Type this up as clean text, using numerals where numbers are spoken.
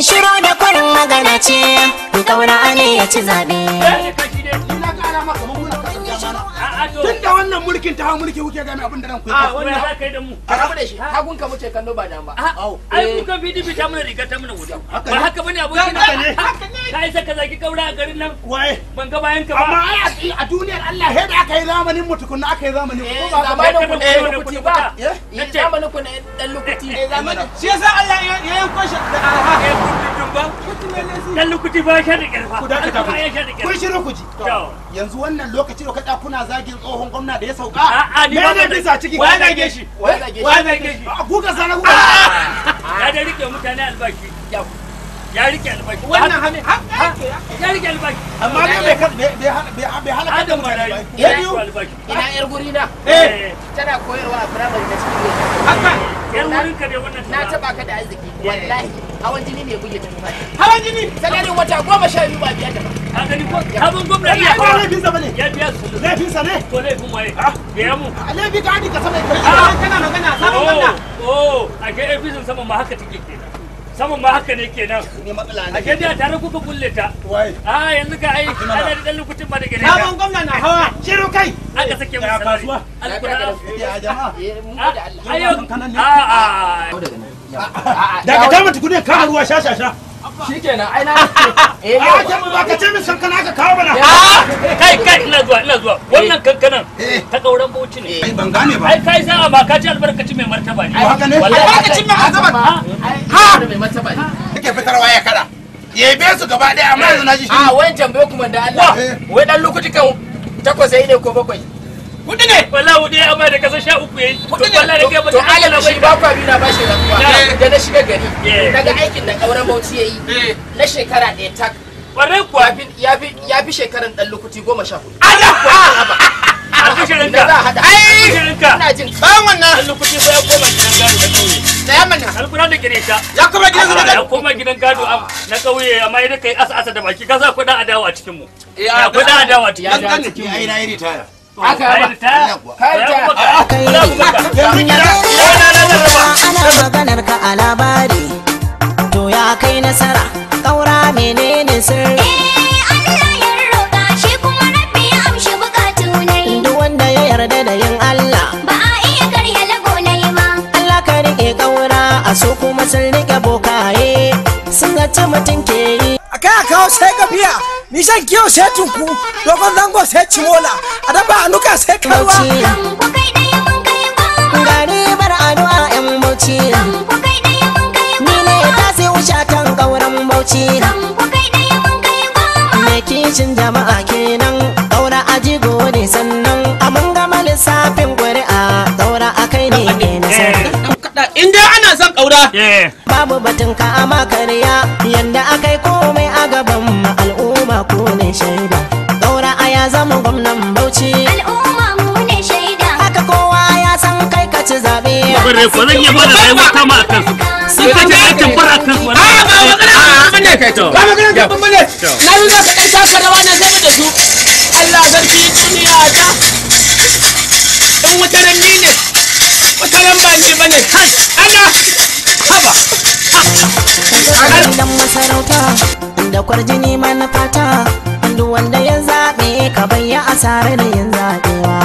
Shiro da kwarin magana ce, kauna ne ya ci zaɓe. Tun da wannan mulkin ta mulki kuke gane abin da ran ku yi. Wannan za ka yi da mu. A rabu da shi. Hagun ka muke kallo ba dan ba. Ai kuka PDP ta mana riga ta mana wuta. Ba haka bane abokin Haka ne. ka isa ka zaki kaura a garin nan. Waye? Ban ga bayan ka ba. Amma ai a duniyar Allah sai da aka yi zamanin mu tukunna aka yi zamanin ko ba ka ba. Zamanin ku ne lukuti ba. Zamanin ku ne dan lukuti. Zamanin. Shi yasa Allah ya yanko shi da aha. Dan lukuti ba shi da kirfa. Ku dakata ku. Kun Kun shiru ku ji. Yanzu wannan lokaci da kada kuna zagin tsohon gwamna da ya sauka. A'a ni ba ne bisa ciki. Wai zage shi. Wai zage shi. Ku ka sana ku. Ya da rike mutane albashi. Ya rike albashi. Wannan hane ya rike albashi. amma bai halaka da mutane. Ya biyu ina yar guri na tana koyarwa a firamare na cikin haka yan wurin ka ne wannan na taba ka da arziki wallahi hawan jini ne buge ta hawan jini salarin wata 12 ba biya ta ba ka gani ko abun gwamnati ya ba laifin sa bane ya biya su laifin sa ne ko laifin waye biya mu laifi ka hadi ka sama kana magana sabon gwamna a ke efisin sama ma haka take kenan saman ma haka ne kenan ne matsala ne a ke da tare kuka kulle ta wai yanzu ka ai ana da dan lokacin ba da gare sabon gwamna na hawa shiru kai aka sake mu kasuwa alquran ya jama'a mun gode Allah ayo daga dama tukune kama ruwa sha shikenan ai na a ke mu baka ce min kankana ka kawo mana kai ina zuwa wannan kankanan ta kauran bauchi ne ai ban gane ba ai kai sai ba ka ci albarkaci mai martaba ne haka ne albarkacin mai martaba mai martaba ne kake fitarwa ya kada yebe su gaba daya amma yanzu na ji shi wai tambaye kuma da Allah wai dan lokaci kan 8 ne ko 7 hudu ne wallahi hudu ya amma da kasa 13 yayi wallahi da kai ba to alama shi ba kwa biyu na bashi rantsuwa da na shiga gari daga aikin da kauran bauchi yayi na shekara ɗaya tak kwarai kuwa ya fi shekaran dan lokaci 14 alƙashirin ka ina jin kan wannan dan lokaci ba ya koma gidan gado na kauye da yamma na alƙura da gare ta ya koma gidan gado ya koma gidan gado na kauye amma idan kai asa da baki ka sa kuɗin adawa a cikin mu ya kuɗin adawa a cikin mu ai na yi ritaya aka ana maganar ka a labari to ya kai nasara ƙaura menene sirri Allah ya roƙa shi kuma rabbi ya amshi bukatu nai duk wanda ya yarda da yin Allah ba a iya karya lago nai ma Allah ka rike ƙaura a so kuma sun rike bokaye sun zaci mutum ke yi akai a kawo sai gafiya nisan kiyo sai tunku dogon zango sai cimola a dafa anuka sai karwa gari bar addu'a yan bauchi ni ne ta sai wushatan kauran bauchi me kishin jama'a kenan kaura aji gode sannan a mun gama lissafin ƙuri'a kaura akai ne ke nasara in dai ana son kaura babu batun ka ama kariya yanda akai komai a gaban mu al'umma ko ne shaida kaura aya zama gwamnan bauchi al'umma mu ne shaida haka kowa ya san kai ka ci zabe bare ko zan yi ba da sai wata ma akan su sun kace aikin fara kan su ba magana bane kai to ba magana kan bane na yi zaka dan taka rawa na zama da su Allah sarki duniya ta in wata ranni ne wata ran ba ni bane kai Allah haba dan masarauta da kwarjini manufata duk wanda ya zabe ka bayya asarar yin zabewa